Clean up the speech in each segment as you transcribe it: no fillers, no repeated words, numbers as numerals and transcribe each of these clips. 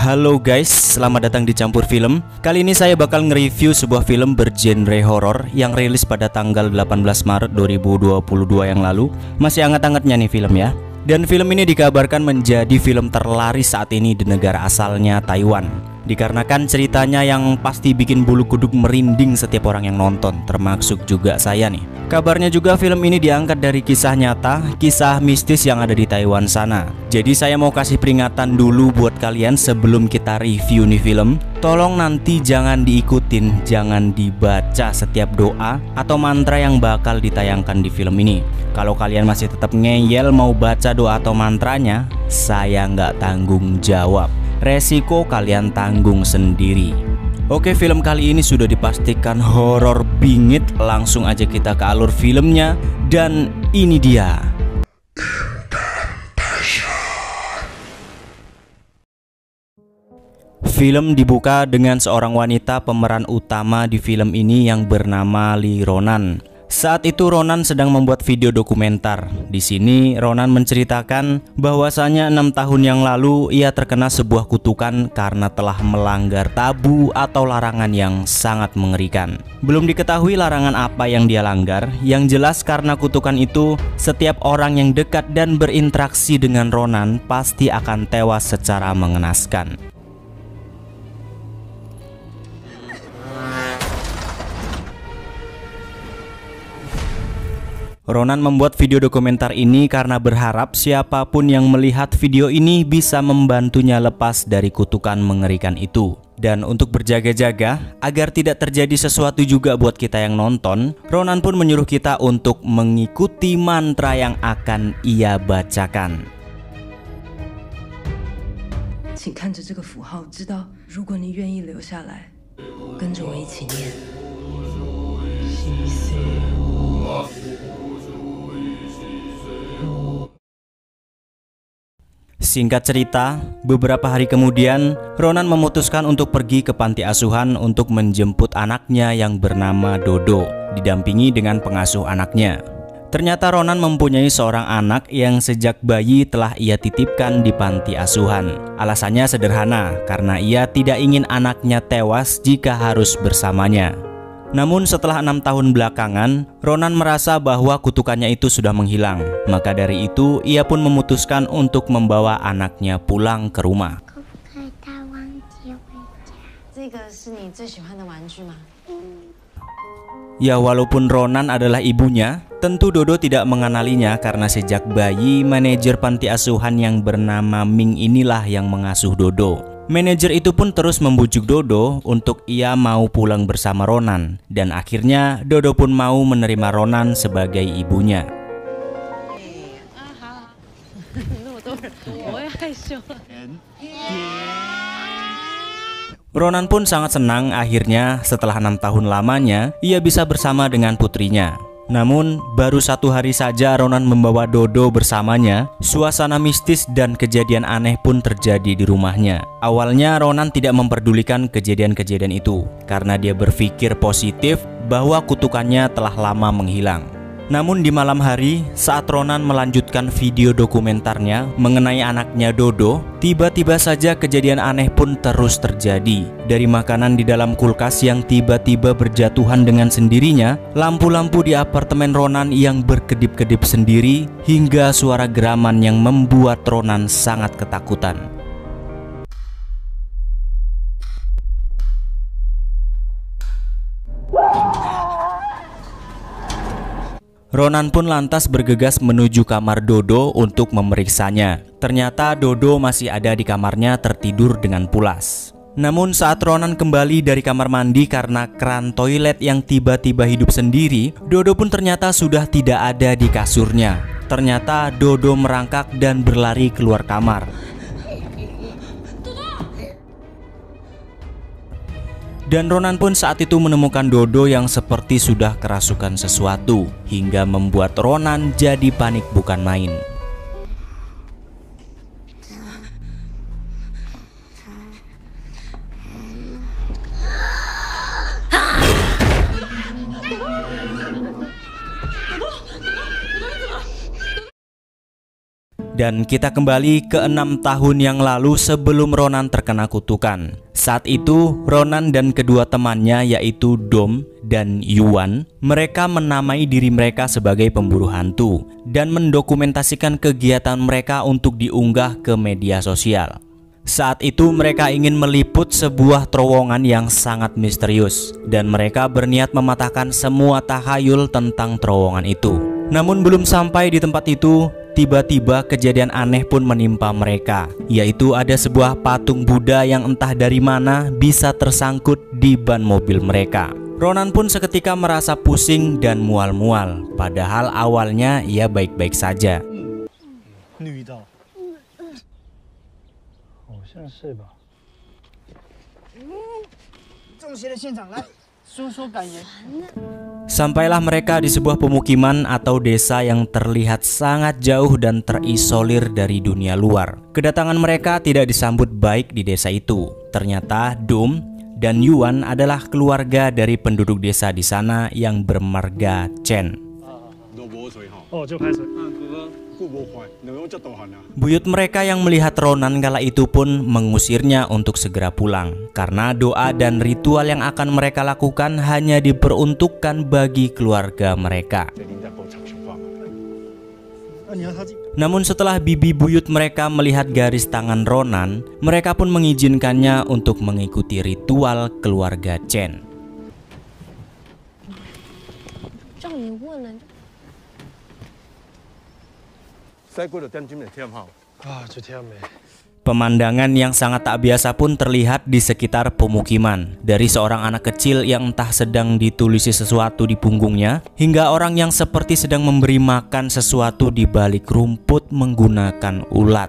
Halo guys, selamat datang di Campur Film. Kali ini saya bakal nge-review sebuah film bergenre horor yang rilis pada tanggal 18 Maret 2022 yang lalu. Masih hangat-hangatnya nih film ya. Dan film ini dikabarkan menjadi film terlaris saat ini di negara asalnya Taiwan. Dikarenakan ceritanya yang pasti bikin bulu kuduk merinding setiap orang yang nonton, termasuk juga saya nih. Kabarnya juga film ini diangkat dari kisah nyata, kisah mistis yang ada di Taiwan sana. Jadi saya mau kasih peringatan dulu buat kalian sebelum kita review nih film. Tolong nanti jangan diikutin, jangan dibaca setiap doa atau mantra yang bakal ditayangkan di film ini. Kalau kalian masih tetap ngeyel mau baca doa atau mantranya, saya nggak tanggung jawab. Resiko kalian tanggung sendiri. Oke, film kali ini sudah dipastikan horor bingit. Langsung aja kita ke alur filmnya. Dan ini dia. Film dibuka dengan seorang wanita pemeran utama di film ini yang bernama Lee Ronan. Saat itu Ronan sedang membuat video dokumenter. Di sini Ronan menceritakan bahwasanya 6 tahun yang lalu ia terkena sebuah kutukan karena telah melanggar tabu atau larangan yang sangat mengerikan. Belum diketahui larangan apa yang dia langgar. Yang jelas karena kutukan itu, setiap orang yang dekat dan berinteraksi dengan Ronan pasti akan tewas secara mengenaskan. Ronan membuat video dokumenter ini karena berharap siapapun yang melihat video ini bisa membantunya lepas dari kutukan mengerikan itu. Dan untuk berjaga-jaga agar tidak terjadi sesuatu juga buat kita yang nonton, Ronan pun menyuruh kita untuk mengikuti mantra yang akan ia bacakan. 请看着这个符号，知道如果你愿意留下来，跟着我一起念。 Singkat cerita, beberapa hari kemudian Ronan memutuskan untuk pergi ke panti asuhan untuk menjemput anaknya yang bernama Dodo, didampingi dengan pengasuh anaknya. Ternyata Ronan mempunyai seorang anak yang sejak bayi telah ia titipkan di panti asuhan. Alasannya sederhana, karena ia tidak ingin anaknya tewas jika harus bersamanya. Namun setelah 6 tahun belakangan, Ronan merasa bahwa kutukannya itu sudah menghilang. Maka dari itu, ia pun memutuskan untuk membawa anaknya pulang ke rumah. Ya, walaupun Ronan adalah ibunya, tentu Dodo tidak mengenalinya karena sejak bayi, manajer panti asuhan yang bernama Ming inilah yang mengasuh Dodo. Manajer itu pun terus membujuk Dodo untuk ia mau pulang bersama Ronan. Dan akhirnya Dodo pun mau menerima Ronan sebagai ibunya. Ronan pun sangat senang akhirnya setelah 6 tahun lamanya ia bisa bersama dengan putrinya. Namun baru 1 hari saja Ronan membawa Dodo bersamanya, suasana mistis dan kejadian aneh pun terjadi di rumahnya. Awalnya Ronan tidak memperdulikan kejadian-kejadian itu karena dia berpikir positif bahwa kutukannya telah lama menghilang. Namun di malam hari saat Ronan melanjutkan video dokumenternya mengenai anaknya Dodo, tiba-tiba saja kejadian aneh pun terus terjadi. Dari makanan di dalam kulkas yang tiba-tiba berjatuhan dengan sendirinya, lampu-lampu di apartemen Ronan yang berkedip-kedip sendiri, hingga suara geraman yang membuat Ronan sangat ketakutan. Ronan pun lantas bergegas menuju kamar Dodo untuk memeriksanya. Ternyata Dodo masih ada di kamarnya tertidur dengan pulas. Namun saat Ronan kembali dari kamar mandi karena keran toilet yang tiba-tiba hidup sendiri, Dodo pun ternyata sudah tidak ada di kasurnya. Ternyata Dodo merangkak dan berlari keluar kamar. Dan Ronan pun saat itu menemukan Dodo yang seperti sudah kerasukan sesuatu, hingga membuat Ronan jadi panik bukan main. Dan kita kembali ke 6 tahun yang lalu sebelum Ronan terkena kutukan. Saat itu Ronan dan kedua temannya yaitu Dom dan Yuan, mereka menamai diri mereka sebagai pemburu hantu dan mendokumentasikan kegiatan mereka untuk diunggah ke media sosial. Saat itu mereka ingin meliput sebuah terowongan yang sangat misterius dan mereka berniat mematahkan semua tahayul tentang terowongan itu. Namun belum sampai di tempat itu, tiba-tiba kejadian aneh pun menimpa mereka, yaitu ada sebuah patung Buddha yang entah dari mana bisa tersangkut di ban mobil mereka. Ronan pun seketika merasa pusing dan mual-mual, padahal awalnya ia baik-baik saja. Sampailah mereka di sebuah pemukiman atau desa yang terlihat sangat jauh dan terisolir dari dunia luar. Kedatangan mereka tidak disambut baik di desa itu. Ternyata Dom dan Yuan adalah keluarga dari penduduk desa di sana yang bermarga Chen. Buyut mereka yang melihat Ronan kala itu pun mengusirnya untuk segera pulang, karena doa dan ritual yang akan mereka lakukan hanya diperuntukkan bagi keluarga mereka. Namun setelah bibi buyut mereka melihat garis tangan Ronan, mereka pun mengizinkannya untuk mengikuti ritual keluarga Chen. Pemandangan yang sangat tak biasa pun terlihat di sekitar pemukiman. Dari seorang anak kecil yang entah sedang ditulisi sesuatu di punggungnya, hingga orang yang seperti sedang memberi makan sesuatu di balik rumput menggunakan ulat.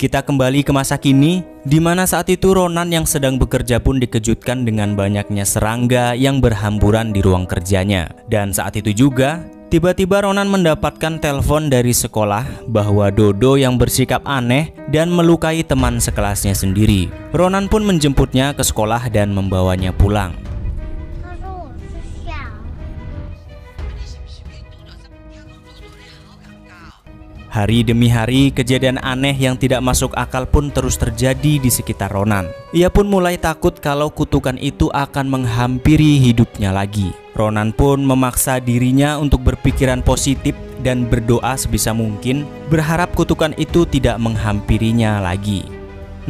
Kita kembali ke masa kini, di mana saat itu Ronan yang sedang bekerja pun dikejutkan dengan banyaknya serangga yang berhamburan di ruang kerjanya. Dan saat itu juga, tiba-tiba Ronan mendapatkan telepon dari sekolah bahwa Dodo yang bersikap aneh dan melukai teman sekelasnya sendiri. Ronan pun menjemputnya ke sekolah dan membawanya pulang. Hari demi hari, kejadian aneh yang tidak masuk akal pun terus terjadi di sekitar Ronan. Ia pun mulai takut kalau kutukan itu akan menghampiri hidupnya lagi. Ronan pun memaksa dirinya untuk berpikiran positif dan berdoa sebisa mungkin, berharap kutukan itu tidak menghampirinya lagi.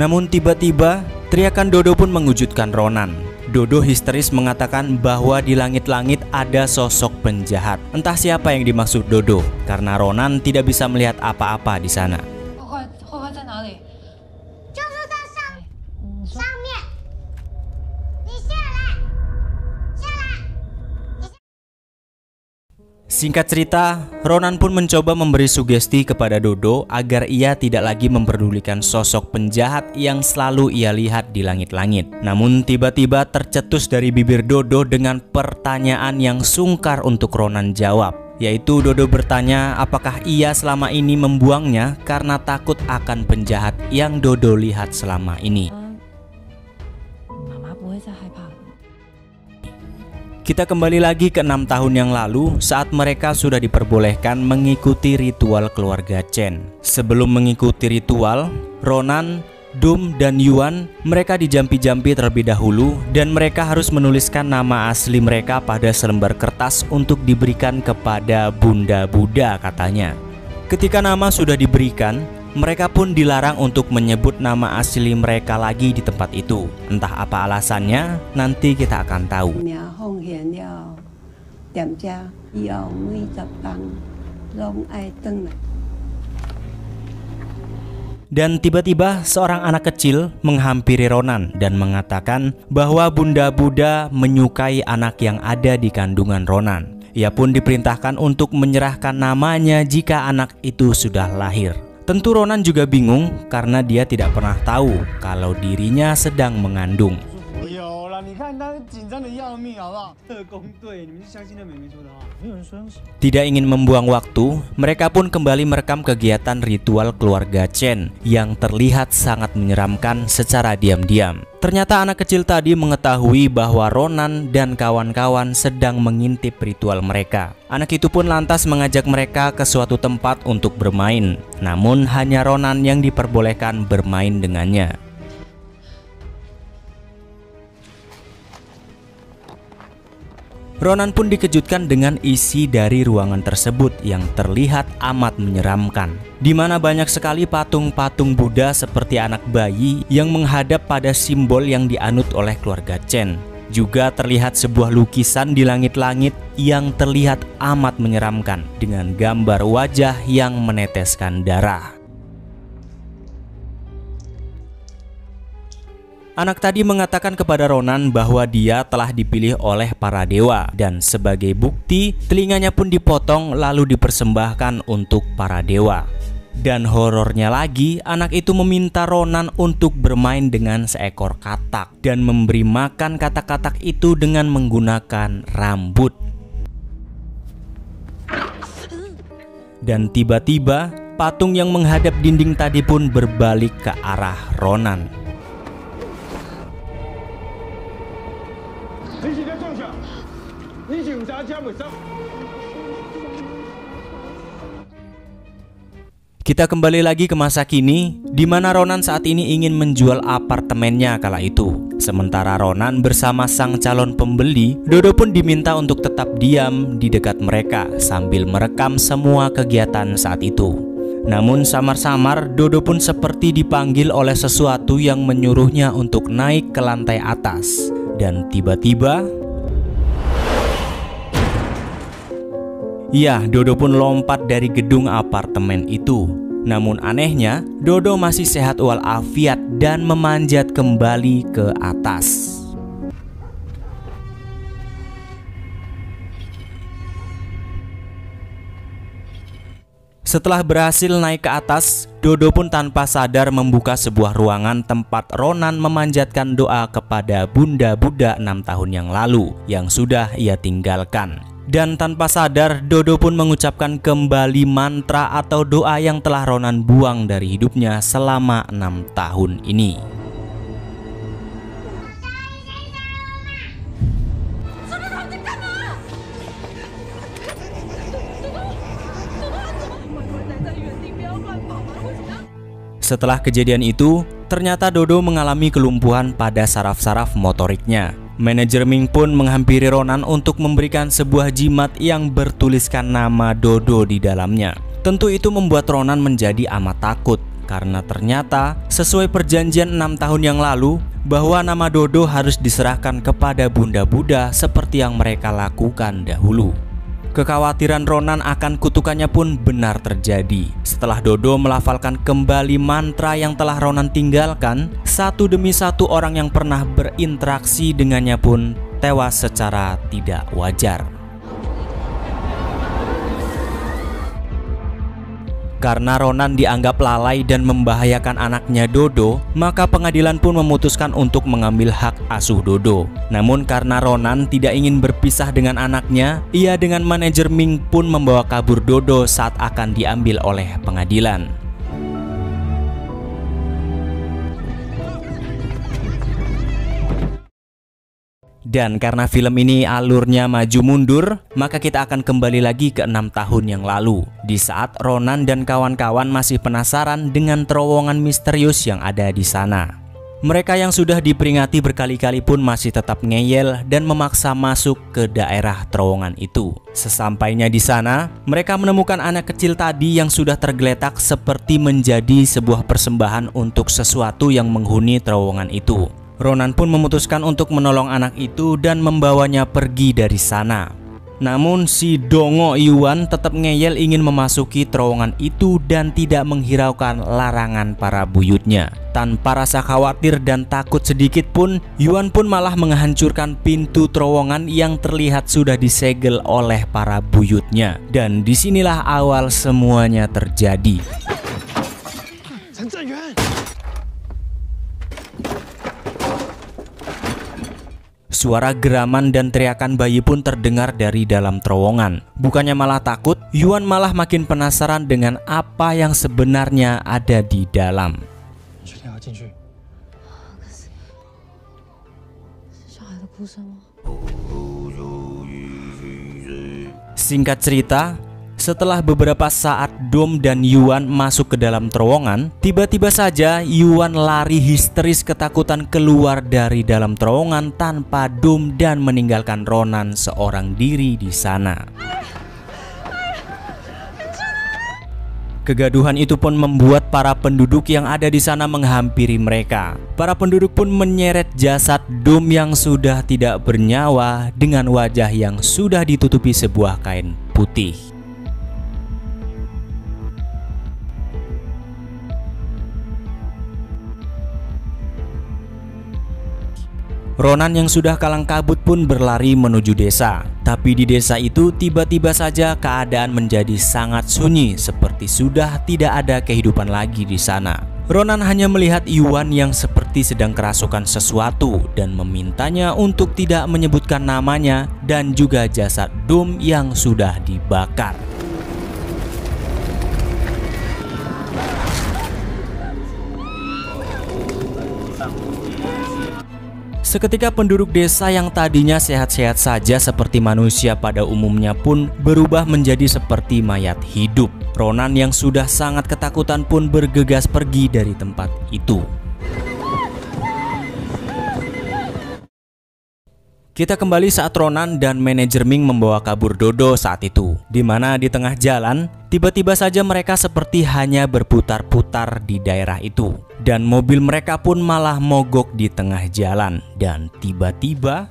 Namun tiba-tiba, teriakan Dodo pun mengejutkan Ronan. Dodo histeris mengatakan bahwa di langit-langit ada sosok penjahat. Entah siapa yang dimaksud Dodo, karena Ronan tidak bisa melihat apa-apa di sana. Singkat cerita, Ronan pun mencoba memberi sugesti kepada Dodo agar ia tidak lagi memperdulikan sosok penjahat yang selalu ia lihat di langit-langit. Namun tiba-tiba tercetus dari bibir Dodo dengan pertanyaan yang sungkar untuk Ronan jawab, yaitu Dodo bertanya apakah ia selama ini membuangnya karena takut akan penjahat yang Dodo lihat selama ini. Kita kembali lagi ke 6 tahun yang lalu saat mereka sudah diperbolehkan mengikuti ritual keluarga Chen. Sebelum mengikuti ritual, Ronan, Dom, dan Yuan mereka dijampi-jampi terlebih dahulu dan mereka harus menuliskan nama asli mereka pada selembar kertas untuk diberikan kepada Bunda Buddha katanya. Ketika nama sudah diberikan, mereka pun dilarang untuk menyebut nama asli mereka lagi di tempat itu. Entah apa alasannya, nanti kita akan tahu. Dan tiba-tiba seorang anak kecil menghampiri Ronan dan mengatakan bahwa Bunda Buddha menyukai anak yang ada di kandungan Ronan. Ia pun diperintahkan untuk menyerahkan namanya jika anak itu sudah lahir. Tentu Ronan juga bingung karena dia tidak pernah tahu kalau dirinya sedang mengandung. Tidak ingin membuang waktu, mereka pun kembali merekam kegiatan ritual keluarga Chen yang terlihat sangat menyeramkan secara diam-diam. Ternyata anak kecil tadi mengetahui bahwa Ronan dan kawan-kawan sedang mengintip ritual mereka. Anak itu pun lantas mengajak mereka ke suatu tempat untuk bermain. Namun hanya Ronan yang diperbolehkan bermain dengannya. Ronan pun dikejutkan dengan isi dari ruangan tersebut yang terlihat amat menyeramkan, di mana banyak sekali patung-patung Buddha seperti anak bayi yang menghadap pada simbol yang dianut oleh keluarga Chen. Juga terlihat sebuah lukisan di langit-langit yang terlihat amat menyeramkan dengan gambar wajah yang meneteskan darah. Anak tadi mengatakan kepada Ronan bahwa dia telah dipilih oleh para dewa dan sebagai bukti telinganya pun dipotong lalu dipersembahkan untuk para dewa. Dan horornya lagi, anak itu meminta Ronan untuk bermain dengan seekor katak dan memberi makan katak-katak itu dengan menggunakan rambut. Dan tiba-tiba patung yang menghadap dinding tadi pun berbalik ke arah Ronan. Kita kembali lagi ke masa kini, di mana Ronan saat ini ingin menjual apartemennya kala itu. Sementara Ronan bersama sang calon pembeli, Dodo pun diminta untuk tetap diam di dekat mereka sambil merekam semua kegiatan saat itu. Namun samar-samar Dodo pun seperti dipanggil oleh sesuatu yang menyuruhnya untuk naik ke lantai atas. Dan tiba-tiba, ya, Dodo pun lompat dari gedung apartemen itu. Namun anehnya, Dodo masih sehat walafiat dan memanjat kembali ke atas. Setelah berhasil naik ke atas, Dodo pun tanpa sadar membuka sebuah ruangan tempat Ronan memanjatkan doa kepada Bunda Buddha 6 tahun yang lalu yang sudah ia tinggalkan. Dan tanpa sadar, Dodo pun mengucapkan kembali mantra atau doa yang telah Ronan buang dari hidupnya selama 6 tahun ini. Setelah kejadian itu, ternyata Dodo mengalami kelumpuhan pada saraf-saraf motoriknya. Manajer Ming pun menghampiri Ronan untuk memberikan sebuah jimat yang bertuliskan nama Dodo di dalamnya. Tentu itu membuat Ronan menjadi amat takut karena ternyata sesuai perjanjian 6 tahun yang lalu bahwa nama Dodo harus diserahkan kepada Bunda Buddha seperti yang mereka lakukan dahulu. Kekhawatiran Ronan akan kutukannya pun benar terjadi. Setelah Dodo melafalkan kembali mantra yang telah Ronan tinggalkan, satu demi satu orang yang pernah berinteraksi dengannya pun tewas secara tidak wajar. Karena Ronan dianggap lalai dan membahayakan anaknya Dodo, maka pengadilan pun memutuskan untuk mengambil hak asuh Dodo. Namun karena Ronan tidak ingin berpisah dengan anaknya, ia dengan manajer Ming pun membawa kabur Dodo saat akan diambil oleh pengadilan. Dan karena film ini alurnya maju mundur, maka kita akan kembali lagi ke 6 tahun yang lalu, di saat Ronan dan kawan-kawan masih penasaran dengan terowongan misterius yang ada di sana. Mereka yang sudah diperingati berkali-kali pun masih tetap ngeyel dan memaksa masuk ke daerah terowongan itu. Sesampainya di sana, mereka menemukan anak kecil tadi yang sudah tergeletak seperti menjadi sebuah persembahan untuk sesuatu yang menghuni terowongan itu. Ronan pun memutuskan untuk menolong anak itu dan membawanya pergi dari sana. Namun si Dongo Yuan tetap ngeyel ingin memasuki terowongan itu dan tidak menghiraukan larangan para buyutnya. Tanpa rasa khawatir dan takut sedikit pun, Yuan pun malah menghancurkan pintu terowongan yang terlihat sudah disegel oleh para buyutnya. Dan disinilah awal semuanya terjadi. Suara geraman dan teriakan bayi pun terdengar dari dalam terowongan. Bukannya malah takut, Yuan malah makin penasaran dengan apa yang sebenarnya ada di dalam. Singkat cerita, setelah beberapa saat Dom dan Yuan masuk ke dalam terowongan, tiba-tiba saja Yuan lari histeris ketakutan keluar dari dalam terowongan tanpa Dom dan meninggalkan Ronan seorang diri di sana. Kegaduhan itu pun membuat para penduduk yang ada di sana menghampiri mereka. Para penduduk pun menyeret jasad Dom yang sudah tidak bernyawa dengan wajah yang sudah ditutupi sebuah kain putih. Ronan yang sudah kalang kabut pun berlari menuju desa. Tapi di desa itu tiba-tiba saja keadaan menjadi sangat sunyi, seperti sudah tidak ada kehidupan lagi di sana. Ronan hanya melihat Yuan yang seperti sedang kerasukan sesuatu dan memintanya untuk tidak menyebutkan namanya dan juga jasad Dom yang sudah dibakar. Seketika penduduk desa yang tadinya sehat-sehat saja seperti manusia pada umumnya pun berubah menjadi seperti mayat hidup. Ronan yang sudah sangat ketakutan pun bergegas pergi dari tempat itu. Kita kembali saat Ronan dan manajer Ming membawa kabur Dodo saat itu, di mana di tengah jalan tiba-tiba saja mereka seperti hanya berputar-putar di daerah itu, dan mobil mereka pun malah mogok di tengah jalan. Dan tiba-tiba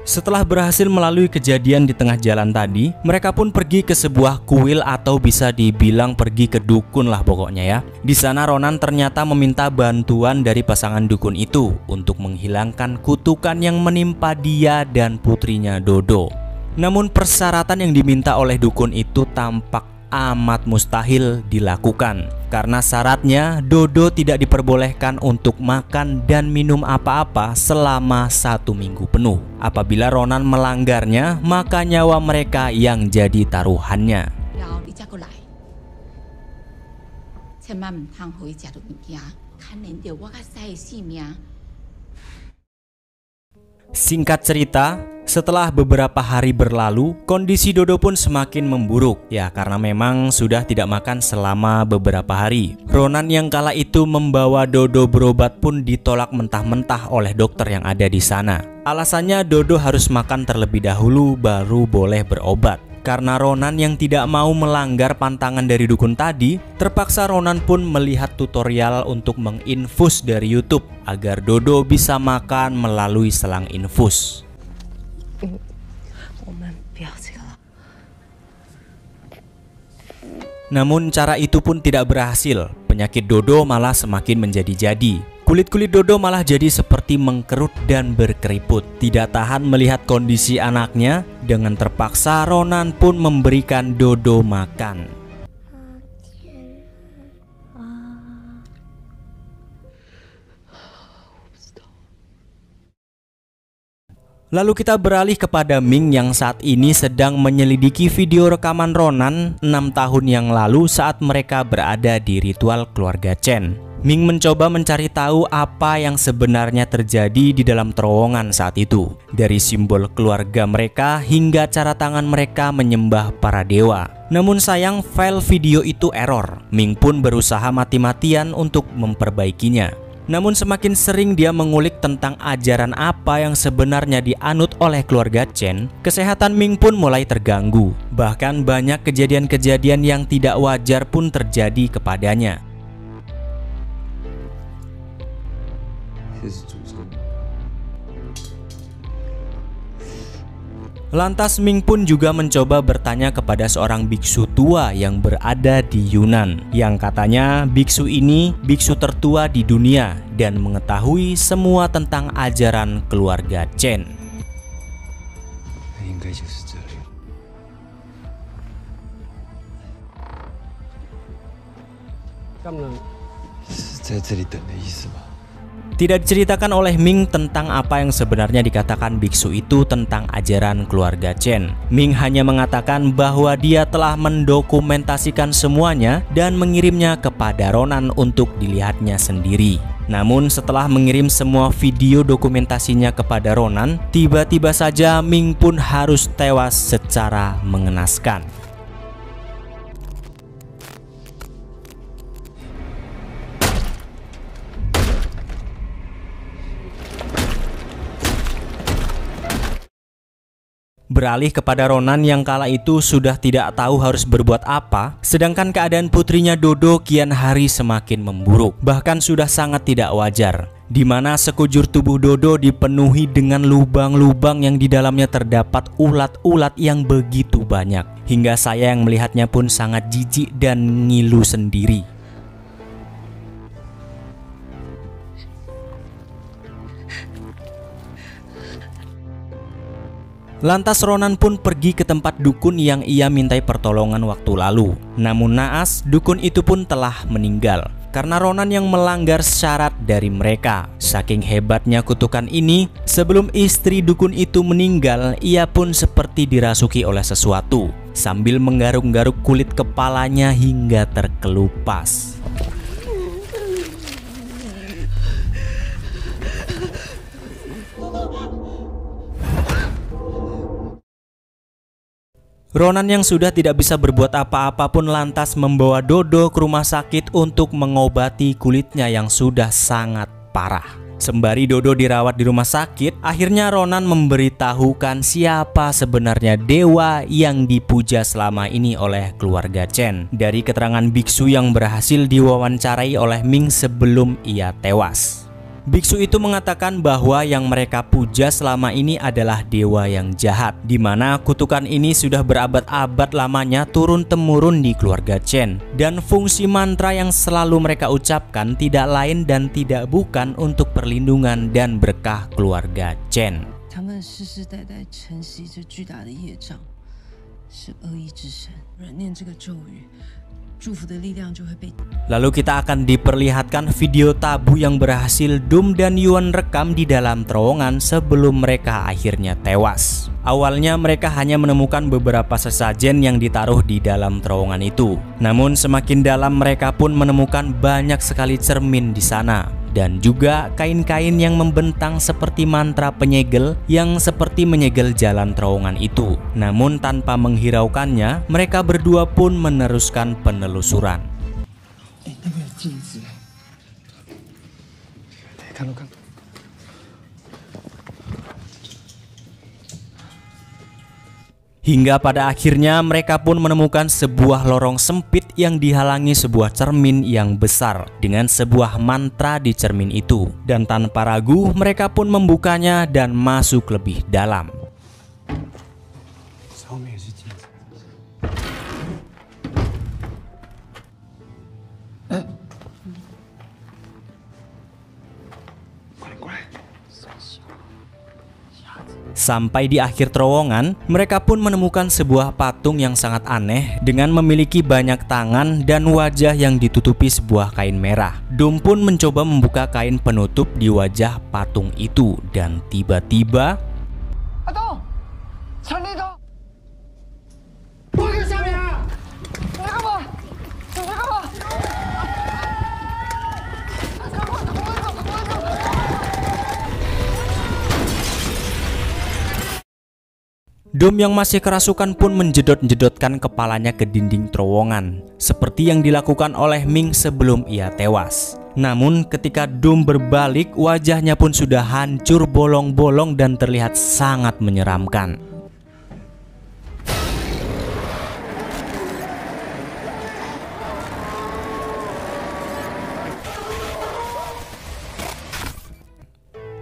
setelah berhasil melalui kejadian di tengah jalan tadi, mereka pun pergi ke sebuah kuil atau bisa dibilang pergi ke dukun lah pokoknya ya. Di sana Ronan ternyata meminta bantuan dari pasangan dukun itu untuk menghilangkan kutukan yang menimpa dia dan putrinya Dodo. Namun persyaratan yang diminta oleh dukun itu tampak amat mustahil dilakukan, karena syaratnya Dodo tidak diperbolehkan untuk makan dan minum apa-apa selama 1 minggu penuh. Apabila Ronan melanggarnya, maka nyawa mereka yang jadi taruhannya. Singkat cerita, setelah beberapa hari berlalu, kondisi Dodo pun semakin memburuk. Ya, karena memang sudah tidak makan selama beberapa hari. Ronan yang kala itu membawa Dodo berobat pun ditolak mentah-mentah oleh dokter yang ada di sana. Alasannya Dodo harus makan terlebih dahulu baru boleh berobat. Karena Ronan yang tidak mau melanggar pantangan dari dukun tadi, terpaksa Ronan pun melihat tutorial untuk menginfus dari YouTube agar Dodo bisa makan melalui selang infus. Namun cara itu pun tidak berhasil. Penyakit Dodo malah semakin menjadi-jadi. Kulit-kulit Dodo malah jadi seperti mengkerut dan berkeriput. Tidak tahan melihat kondisi anaknya, dengan terpaksa Ronan pun memberikan Dodo makan. Lalu kita beralih kepada Ming yang saat ini sedang menyelidiki video rekaman Ronan 6 tahun yang lalu saat mereka berada di ritual keluarga Chen. Ming mencoba mencari tahu apa yang sebenarnya terjadi di dalam terowongan saat itu, dari simbol keluarga mereka hingga cara tangan mereka menyembah para dewa. Namun sayang, file video itu error. Ming pun berusaha mati-matian untuk memperbaikinya. Namun semakin sering dia mengulik tentang ajaran apa yang sebenarnya dianut oleh keluarga Chen, kesehatan Ming pun mulai terganggu. Bahkan banyak kejadian-kejadian yang tidak wajar pun terjadi kepadanya. Lantas Ming pun juga mencoba bertanya kepada seorang biksu tua yang berada di Yunan, yang katanya biksu ini biksu tertua di dunia dan mengetahui semua tentang ajaran keluarga Chen. Tidak diceritakan oleh Ming tentang apa yang sebenarnya dikatakan biksu itu tentang ajaran keluarga Chen. Ming hanya mengatakan bahwa dia telah mendokumentasikan semuanya dan mengirimnya kepada Ronan untuk dilihatnya sendiri. Namun setelah mengirim semua video dokumentasinya kepada Ronan, tiba-tiba saja Ming pun harus tewas secara mengenaskan. Beralih kepada Ronan yang kala itu sudah tidak tahu harus berbuat apa, sedangkan keadaan putrinya Dodo kian hari semakin memburuk, bahkan sudah sangat tidak wajar, di mana sekujur tubuh Dodo dipenuhi dengan lubang-lubang yang di dalamnya terdapat ulat-ulat yang begitu banyak, hingga saya yang melihatnya pun sangat jijik dan ngilu sendiri. Lantas Ronan pun pergi ke tempat dukun yang ia mintai pertolongan waktu lalu. Namun naas, dukun itu pun telah meninggal karena Ronan yang melanggar syarat dari mereka. Saking hebatnya kutukan ini, sebelum istri dukun itu meninggal, ia pun seperti dirasuki oleh sesuatu, sambil menggaruk-garuk kulit kepalanya hingga terkelupas. Ronan yang sudah tidak bisa berbuat apa-apa pun lantas membawa Dodo ke rumah sakit untuk mengobati kulitnya yang sudah sangat parah. Sembari Dodo dirawat di rumah sakit, akhirnya Ronan memberitahukan siapa sebenarnya dewa yang dipuja selama ini oleh keluarga Chen dari keterangan biksu yang berhasil diwawancarai oleh Ming sebelum ia tewas. Biksu itu mengatakan bahwa yang mereka puja selama ini adalah dewa yang jahat, di mana kutukan ini sudah berabad-abad lamanya turun-temurun di keluarga Chen, dan fungsi mantra yang selalu mereka ucapkan tidak lain dan tidak bukan untuk perlindungan dan berkah keluarga Chen. Lalu kita akan diperlihatkan video tabu yang berhasil Doom dan Yuan rekam di dalam terowongan sebelum mereka akhirnya tewas. Awalnya mereka hanya menemukan beberapa sesajen yang ditaruh di dalam terowongan itu. Namun semakin dalam mereka pun menemukan banyak sekali cermin di sana. Dan juga kain-kain yang membentang seperti mantra penyegel yang seperti menyegel jalan terowongan itu. Namun tanpa menghiraukannya, mereka berdua pun meneruskan penelusuran. Hingga pada akhirnya mereka pun menemukan sebuah lorong sempit yang dihalangi sebuah cermin yang besar dengan sebuah mantra di cermin itu. Dan tanpa ragu mereka pun membukanya dan masuk lebih dalam. Sampai di akhir terowongan, mereka pun menemukan sebuah patung yang sangat aneh dengan memiliki banyak tangan dan wajah yang ditutupi sebuah kain merah. Doom pun mencoba membuka kain penutup di wajah patung itu dan tiba-tiba Doom yang masih kerasukan pun menjedot-jedotkan kepalanya ke dinding terowongan, seperti yang dilakukan oleh Ming sebelum ia tewas. Namun ketika Doom berbalik, wajahnya pun sudah hancur bolong-bolong dan terlihat sangat menyeramkan.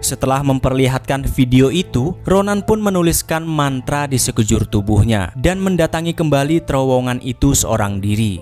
Setelah memperlihatkan video itu, Ronan pun menuliskan mantra di sekujur tubuhnya dan mendatangi kembali terowongan itu seorang diri.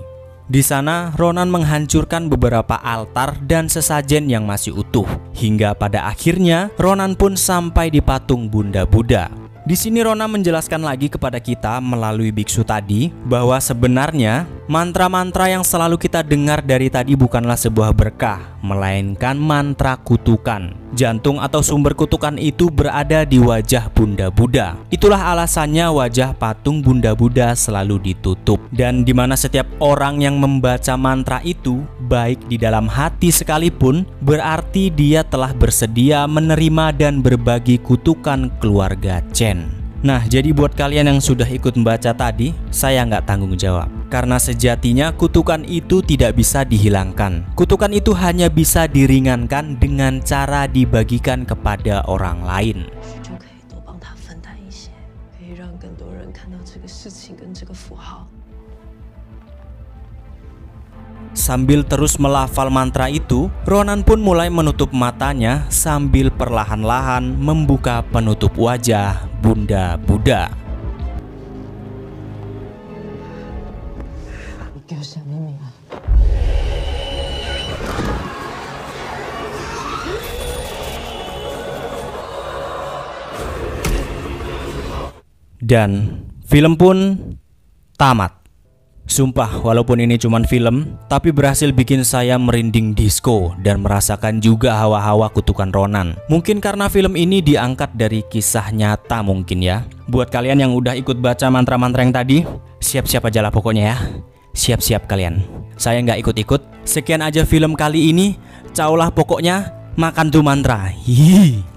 Di sana, Ronan menghancurkan beberapa altar dan sesajen yang masih utuh. Hingga pada akhirnya, Ronan pun sampai di patung Bunda Buddha. Di sini Ronan menjelaskan lagi kepada kita melalui biksu tadi bahwa sebenarnya mantra-mantra yang selalu kita dengar dari tadi bukanlah sebuah berkah, melainkan mantra kutukan. Jantung atau sumber kutukan itu berada di wajah Bunda Buddha. Itulah alasannya wajah patung Bunda Buddha selalu ditutup. Dan di mana setiap orang yang membaca mantra itu, baik di dalam hati sekalipun, berarti dia telah bersedia menerima dan berbagi kutukan keluarga Chen. Nah, jadi buat kalian yang sudah ikut membaca tadi, saya nggak tanggung jawab. Karena sejatinya kutukan itu tidak bisa dihilangkan. Kutukan itu hanya bisa diringankan dengan cara dibagikan kepada orang lain. Sambil terus melafal mantra itu, Ronan pun mulai menutup matanya sambil perlahan-lahan membuka penutup wajah Bunda Buddha. Dan film pun tamat. Sumpah, walaupun ini cuman film, tapi berhasil bikin saya merinding disco dan merasakan juga hawa-hawa kutukan Ronan. Mungkin karena film ini diangkat dari kisah nyata mungkin ya. Buat kalian yang udah ikut baca mantra-mantra yang tadi, siap-siap aja lah pokoknya ya. Siap-siap kalian. Saya nggak ikut-ikut. Sekian aja film kali ini. Caulah pokoknya, makan tuh mantra. Hihi.